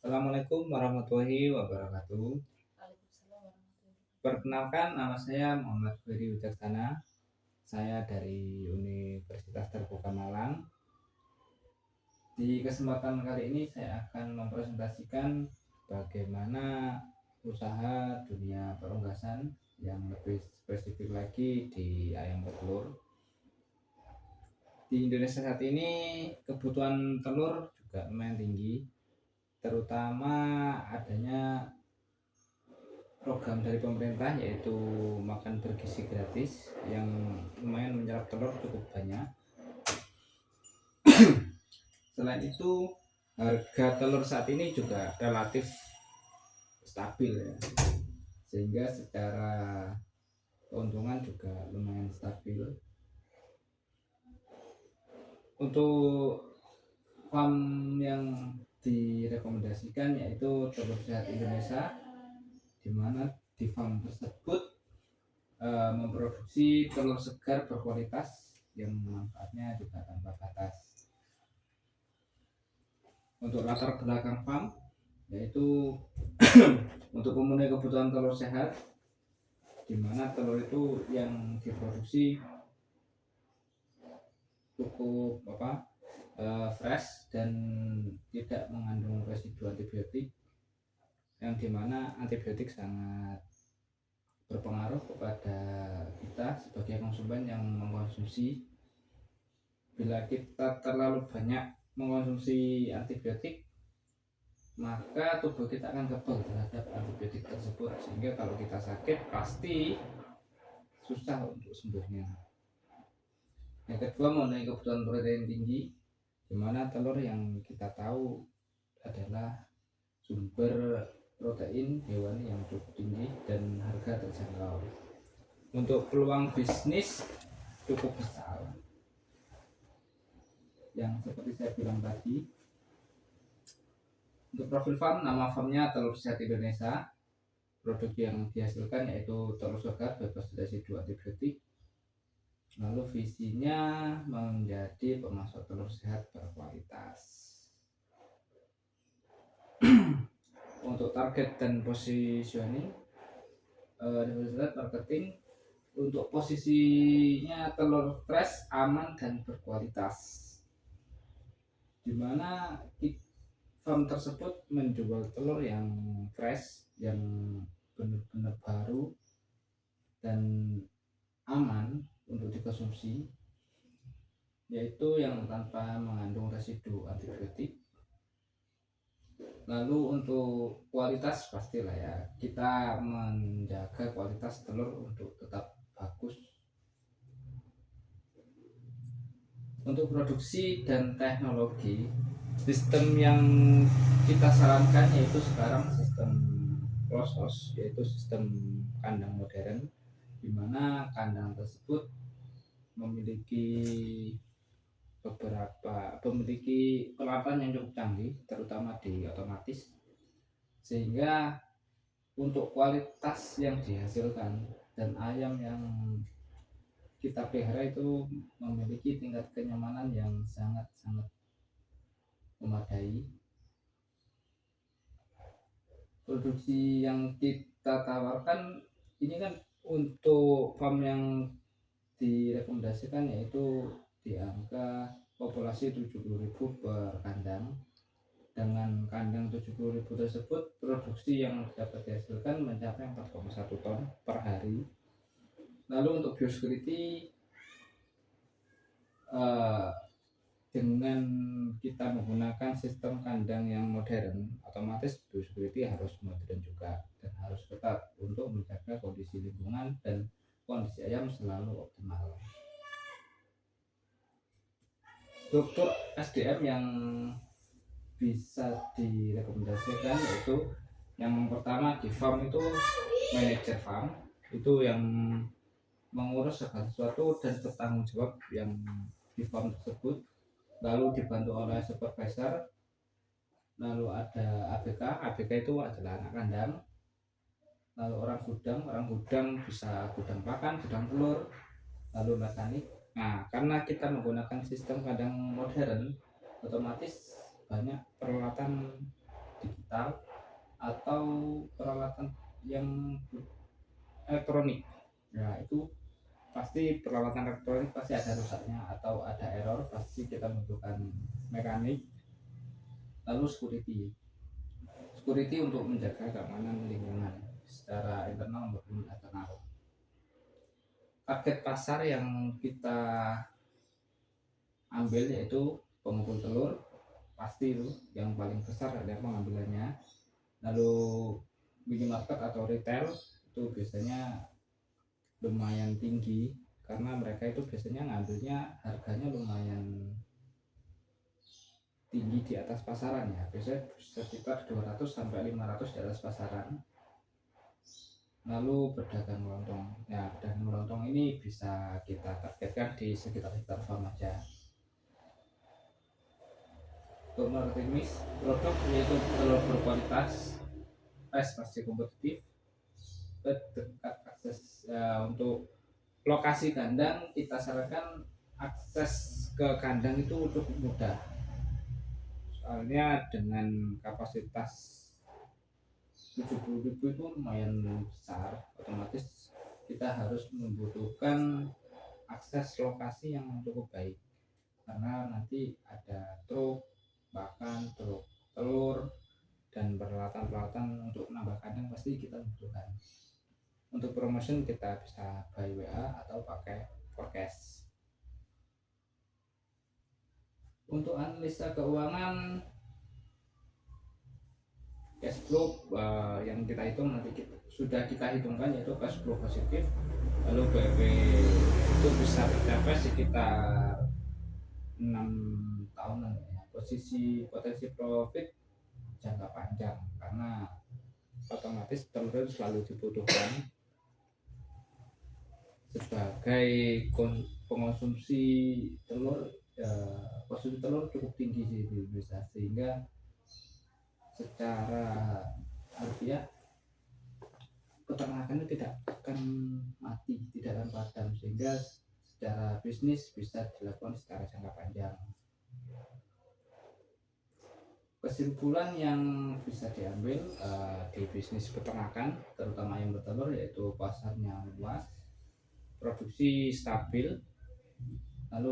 Assalamualaikum warahmatullahi wabarakatuh. Perkenalkan, nama saya Muhammad Ferry Wijaksana. Saya dari Universitas Terbuka Malang. Di kesempatan kali ini saya akan mempresentasikan bagaimana usaha dunia perunggasan, yang lebih spesifik lagi di ayam petelur. Di Indonesia saat ini kebutuhan telur juga lumayan tinggi, terutama adanya program dari pemerintah yaitu makan bergizi gratis yang lumayan menyerap telur cukup banyak. Selain itu, harga telur saat ini juga relatif stabil ya, sehingga secara keuntungan juga lumayan stabil. Untuk farm yang direkomendasikan yaitu Telur Sehat Indonesia, di mana di farm tersebut memproduksi telur segar berkualitas yang manfaatnya juga tanpa batas. Untuk latar belakang farm yaitu untuk memenuhi kebutuhan telur sehat, di mana telur itu yang diproduksi cukup fresh dan tidak mengandung residu antibiotik, yang dimana antibiotik sangat berpengaruh kepada kita sebagai konsumen yang mengkonsumsi. Bila kita terlalu banyak mengkonsumsi antibiotik, maka tubuh kita akan kebal terhadap antibiotik tersebut, sehingga kalau kita sakit pasti susah untuk sembuhnya. Yang kedua, mengenai kebutuhan protein tinggi, di mana telur yang kita tahu adalah sumber protein hewani yang cukup tinggi dan harga terjangkau. Untuk peluang bisnis cukup besar, yang seperti saya bilang tadi. Untuk profil farm, nama farmnya Telur Sehat Indonesia. Produk yang dihasilkan yaitu telur segar bebas residu antibiotik. Lalu visinya menjadi pemasok telur sehat berkualitas. Untuk target dan positioning, marketing untuk posisinya telur fresh, aman dan berkualitas, dimana farm tersebut menjual telur yang fresh, yang benar-benar baru dan aman untuk dikonsumsi, yaitu yang tanpa mengandung residu antibiotik. Lalu untuk kualitas, pastilah ya, kita menjaga kualitas telur untuk tetap bagus. Untuk produksi dan teknologi, sistem yang kita sarankan yaitu sekarang sistem closed house, yaitu sistem kandang modern, di mana kandang tersebut memiliki peralatan yang cukup canggih, terutama di otomatis, sehingga untuk kualitas yang dihasilkan dan ayam yang kita pelihara itu memiliki tingkat kenyamanan yang sangat-sangat memadai. Produksi yang kita tawarkan ini kan untuk farm yang direkomendasikan yaitu di angka populasi 70.000 per kandang. Dengan kandang 70.000 tersebut, produksi yang dapat dihasilkan mencapai 4,1 ton per hari. Lalu untuk biosecurity, dengan kita menggunakan sistem kandang yang modern, otomatis biosecurity harus modern juga dan harus ketat untuk menjaga kondisi lingkungan dan kondisi ayam selalu optimal. Struktur SDM yang bisa direkomendasikan yaitu yang pertama di farm itu manajer farm, itu yang mengurus segala sesuatu dan bertanggung jawab yang di farm tersebut. Lalu dibantu oleh supervisor. Lalu ada ABK itu adalah anak kandang. Lalu orang gudang bisa gudang pakan, gudang telur. Lalu mekanik Nah, karena kita menggunakan sistem kandang modern, otomatis banyak peralatan digital atau peralatan yang elektronik. Nah, itu pasti peralatan elektronik pasti ada rusaknya atau ada error, pasti kita membutuhkan mekanik. Lalu security untuk menjaga keamanan lingkungan secara internal maupun eksternal. Target pasar yang kita ambil yaitu pengumpul telur, pasti itu yang paling besar ada pengambilannya. Lalu minimarket atau retail itu biasanya lumayan tinggi karena mereka itu biasanya ngambilnya harganya lumayan tinggi di atas pasaran ya, biasanya sekitar 200 sampai 500 di atas pasaran. Lalu pedagang kelontong, ya pedagang kelontong ini bisa kita targetkan di sekitar farm aja. Untuk marketing mix produk yaitu telur berkualitas, price pasti kompetitif, dekat akses. Untuk lokasi kandang kita sarankan akses ke kandang itu cukup mudah, soalnya dengan kapasitas 70.000 itu lumayan besar, otomatis kita harus membutuhkan akses lokasi yang cukup baik karena nanti ada truk, bahkan truk telur dan peralatan-peralatan untuk menambah kandang pasti kita butuhkan. Untuk promotion kita bisa by WA atau pakai forecast. Untuk analisa keuangan cash flow yang kita hitung nanti sudah kita hitungkan yaitu cash flow positif, lalu BEP itu bisa tercapai sekitar 6 tahunan ya. Posisi potensi profit jangka panjang karena otomatis telur selalu dibutuhkan sebagai pengonsumsi telur. Konsumsi telur cukup tinggi di Indonesia sehingga secara harfiah peternakannya tidak akan mati, tidak akan padam, sehingga secara bisnis bisa dilakukan secara jangka panjang. Kesimpulan yang bisa diambil di bisnis peternakan terutama yang bertelur yaitu pasarnya luas, produksi stabil, lalu